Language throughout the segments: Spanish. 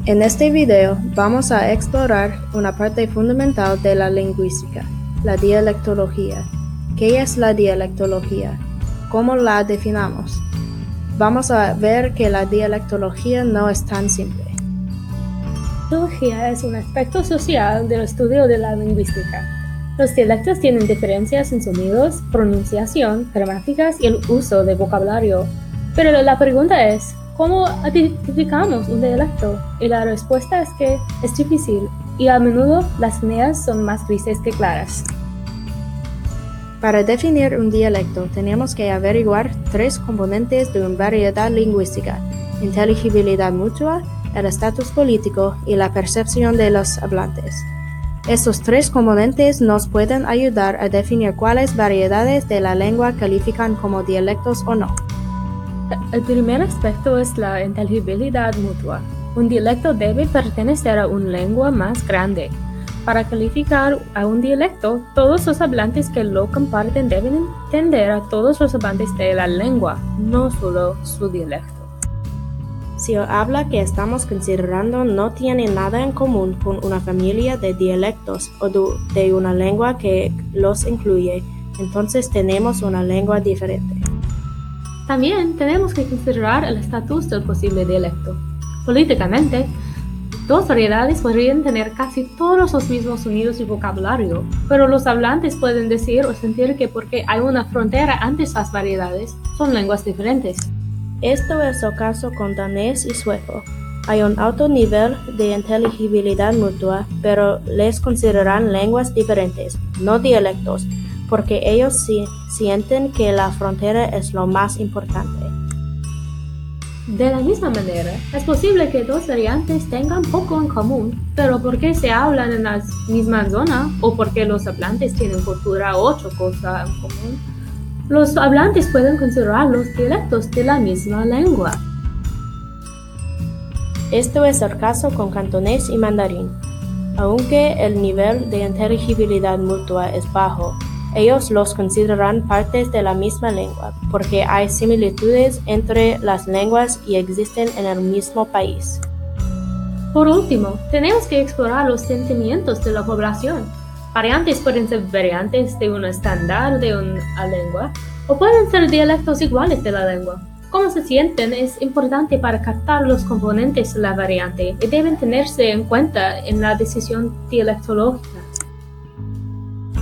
En este video vamos a explorar una parte fundamental de la lingüística, la dialectología. ¿Qué es la dialectología? ¿Cómo la definamos? Vamos a ver que la dialectología no es tan simple. La dialectología es un aspecto social del estudio de la lingüística. Los dialectos tienen diferencias en sonidos, pronunciación, gramáticas y el uso de vocabulario. Pero la pregunta es, ¿cómo identificamos un dialecto? Y la respuesta es que es difícil y a menudo las líneas son más grises que claras. Para definir un dialecto tenemos que averiguar tres componentes de una variedad lingüística: inteligibilidad mutua, el estatus político y la percepción de los hablantes. Estos tres componentes nos pueden ayudar a definir cuáles variedades de la lengua califican como dialectos o no. El primer aspecto es la inteligibilidad mutua. Un dialecto debe pertenecer a una lengua más grande. Para calificar a un dialecto, todos los hablantes que lo comparten deben entender a todos los hablantes de la lengua, no solo su dialecto. Si el habla que estamos considerando no tiene nada en común con una familia de dialectos o de una lengua que los incluye, entonces tenemos una lengua diferente. También tenemos que considerar el estatus del posible dialecto. Políticamente, dos variedades podrían tener casi todos los mismos sonidos y vocabulario, pero los hablantes pueden decir o sentir que porque hay una frontera entre esas variedades, son lenguas diferentes. Esto es el caso con danés y sueco. Hay un alto nivel de inteligibilidad mutua, pero les consideran lenguas diferentes, no dialectos, porque ellos sienten que la frontera es lo más importante. De la misma manera, es posible que dos variantes tengan poco en común, pero porque se hablan en la misma zona o porque los hablantes tienen cultura u otra cosa en común, los hablantes pueden considerar los dialectos de la misma lengua. Esto es el caso con cantonés y mandarín. Aunque el nivel de inteligibilidad mutua es bajo, ellos los consideran partes de la misma lengua, porque hay similitudes entre las lenguas y existen en el mismo país. Por último, tenemos que explorar los sentimientos de la población. Variantes pueden ser variantes de un estándar de una lengua, o pueden ser dialectos iguales de la lengua. Cómo se sienten es importante para captar los componentes de la variante y deben tenerse en cuenta en la decisión dialectológica.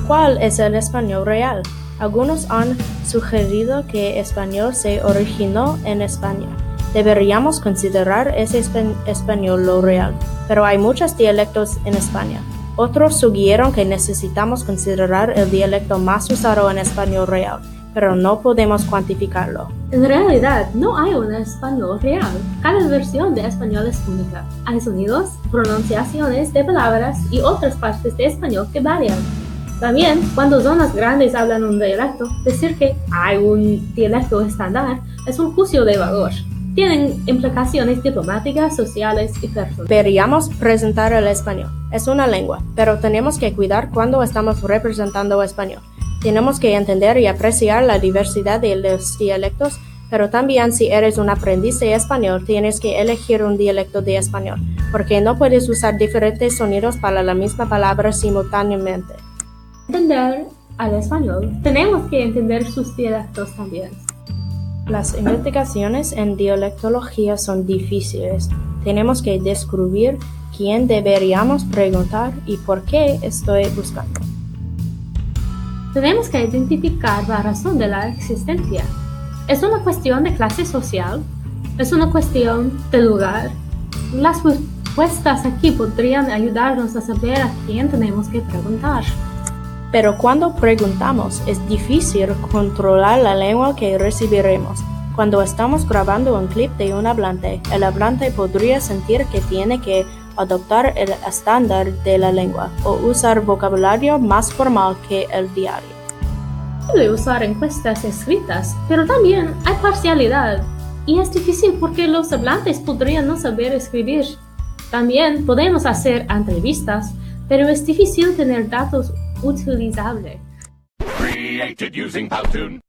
¿Cuál es el español real? Algunos han sugerido que español se originó en España. Deberíamos considerar ese español lo real, pero hay muchos dialectos en España. Otros sugirieron que necesitamos considerar el dialecto más usado en español real, pero no podemos cuantificarlo. En realidad, no hay un español real. Cada versión de español es única. Hay sonidos, pronunciaciones de palabras y otras partes de español que varían. También, cuando zonas grandes hablan un dialecto, decir que hay un dialecto estándar es un juicio de valor. Tienen implicaciones diplomáticas, sociales y personales. Deberíamos presentar el español. Es una lengua, pero tenemos que cuidar cuando estamos representando español. Tenemos que entender y apreciar la diversidad de los dialectos, pero también si eres un aprendiz de español, tienes que elegir un dialecto de español, porque no puedes usar diferentes sonidos para la misma palabra simultáneamente. Entender al español, tenemos que entender sus dialectos también. Las investigaciones en dialectología son difíciles. Tenemos que descubrir quién deberíamos preguntar y por qué estoy buscando. Tenemos que identificar la razón de la existencia. ¿Es una cuestión de clase social? ¿Es una cuestión de lugar? Las respuestas aquí podrían ayudarnos a saber a quién tenemos que preguntar. Pero cuando preguntamos, es difícil controlar la lengua que recibiremos. Cuando estamos grabando un clip de un hablante, el hablante podría sentir que tiene que adoptar el estándar de la lengua o usar vocabulario más formal que el diario. Puede usar encuestas escritas, pero también hay parcialidad. Y es difícil porque los hablantes podrían no saber escribir. También podemos hacer entrevistas, pero es difícil tener datos utilizables. Created using Powtoon.